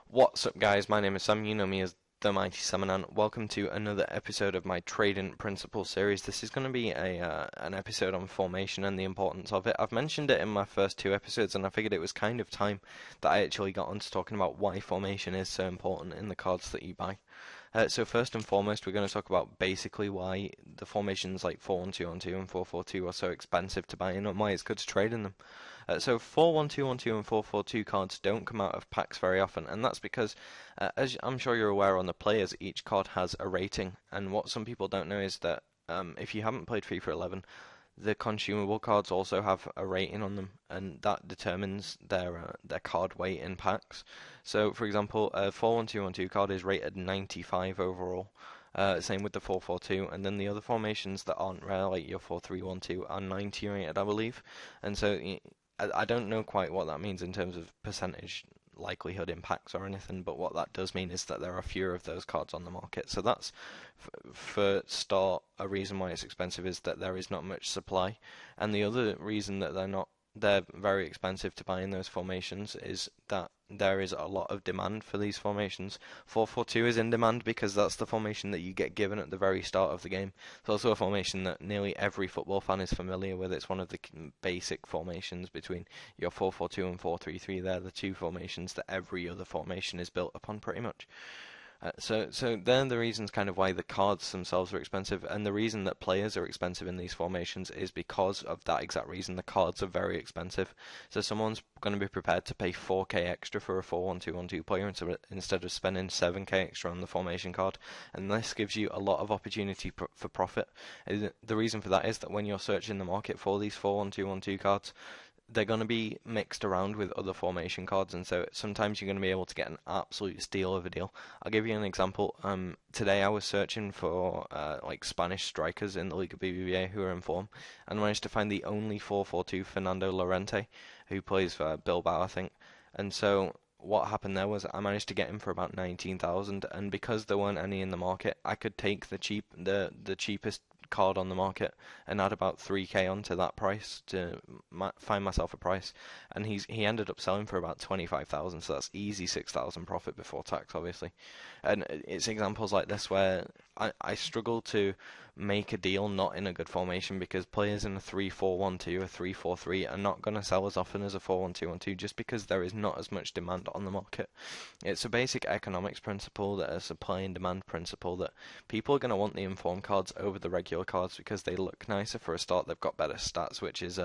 What's up, guys? My name is Sam. You know me as the Mighty Salmon, and welcome to another episode of my Trading Principles series. This is going to be an episode on formation and the importance of it. I've mentioned it in my first two episodes, and I figured it was kind of time that I actually got onto talking about why formation is so important in the cards that you buy. So first and foremost, we're going to talk about basically why the formations like 4-1-2-1-2 and 4-4-2 are so expensive to buy in, and why it's good to trade in them. So 4-1-2-1-2 and 4-4-2 cards don't come out of packs very often, and that's because, as I'm sure you're aware, on the players, each card has a rating, and what some people don't know is that if you haven't played FIFA 11, the consumable cards also have a rating on them, and that determines their card weight in packs. So, for example, a 4-1-2-1-2 card is rated 95 overall. Same with the 4-4-2, and then the other formations that aren't rare, like your 4-3-1-2, are 90 rated, I believe. And so I don't know quite what that means in terms of percentage likelihood impacts or anything, but what that does mean is that there are fewer of those cards on the market. So that's, for start, a reason why it's expensive is that there is not much supply, and the other reason that they're very expensive to buy in those formations is that there is a lot of demand for these formations. 4-4-2 is in demand because that's the formation that you get given at the very start of the game. It's also a formation that nearly every football fan is familiar with. It's one of the basic formations between your 4-4-2 and 4-3-3. They're the two formations that every other formation is built upon pretty much. So they're the reasons kind of why the cards themselves are expensive, and the reason that players are expensive in these formations is because of that exact reason. The cards are very expensive, so someone's going to be prepared to pay 4k extra for a 4-1-2-1-2 player instead of spending 7k extra on the formation card, and this gives you a lot of opportunity for profit. The reason for that is that when you're searching the market for these 4-1-2-1-2 cards, they're going to be mixed around with other formation cards, and so sometimes you're going to be able to get an absolute steal of a deal. I'll give you an example. Today I was searching for like Spanish strikers in the Liga BBVA who are in form, and managed to find the only 4-4-2 Fernando Llorente, who plays for Bilbao, I think. And so what happened there was I managed to get him for about 19,000, and because there weren't any in the market, I could take the cheapest card on the market and add about 3k onto that price to find myself a price, and he ended up selling for about 25,000, so that's easy 6,000 profit before tax, obviously. And it's examples like this where I struggle to make a deal not in a good formation, because players in a 3-4-1-2 or 3-4-3 are not going to sell as often as a 4-1-2-1-2 just because there is not as much demand on the market. It's a basic economics principle, that a supply and demand principle, that people are going to want the informed cards over the regular cards because they look nicer for a start. They've got better stats, which is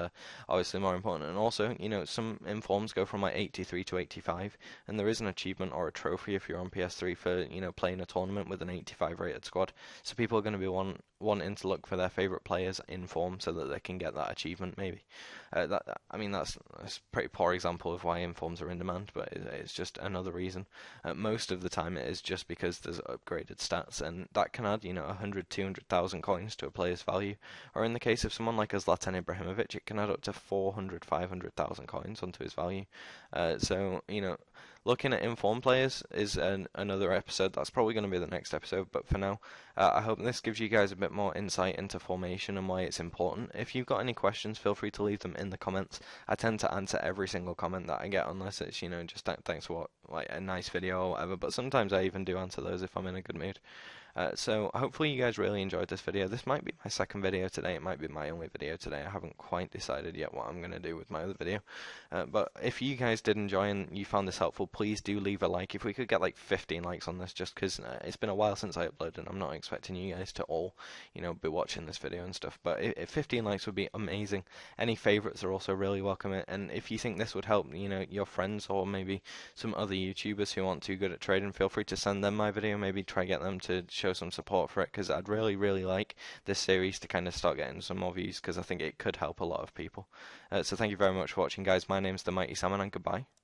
obviously more important. And also, some informs go from like 83 to 85, and there is an achievement or a trophy if you're on PS3 for playing a tournament with an 85 rated squad. So people are going to be wanting to look for their favorite players in form so that they can get that achievement. Maybe that's a pretty poor example of why informs are in demand, but it's just another reason. Most of the time it is just because there's upgraded stats, and that can add 100, 200,000 coins to a player's value. Or in the case of someone like a Zlatan Ibrahimovic, it can add up to 400, 500,000 coins onto his value. Looking at informed players is another episode. That's probably going to be the next episode, but for now, I hope this gives you guys a bit more insight into formation and why it's important. If you've got any questions, feel free to leave them in the comments. I tend to answer every single comment that I get, unless it's just thanks for like a nice video or whatever, but sometimes I even do answer those if I'm in a good mood. So hopefully you guys really enjoyed this video. This might be my second video today. It might be my only video today. I haven't quite decided yet what I'm going to do with my other video. But if you guys did enjoy and you found this helpful, please do leave a like. If we could get like 15 likes on this, just because it's been a while since I uploaded, and I'm not expecting you guys to all, be watching this video and stuff. But if 15 likes would be amazing. Any favorites are also really welcome. And if you think this would help, your friends or maybe some other YouTubers who aren't too good at trading, feel free to send them my video. Maybe try get them to show some support for it, because I'd really, really like this series to kind of start getting some more views, because I think it could help a lot of people. So thank you very much for watching, guys. My name's the Mighty Salmon, and goodbye.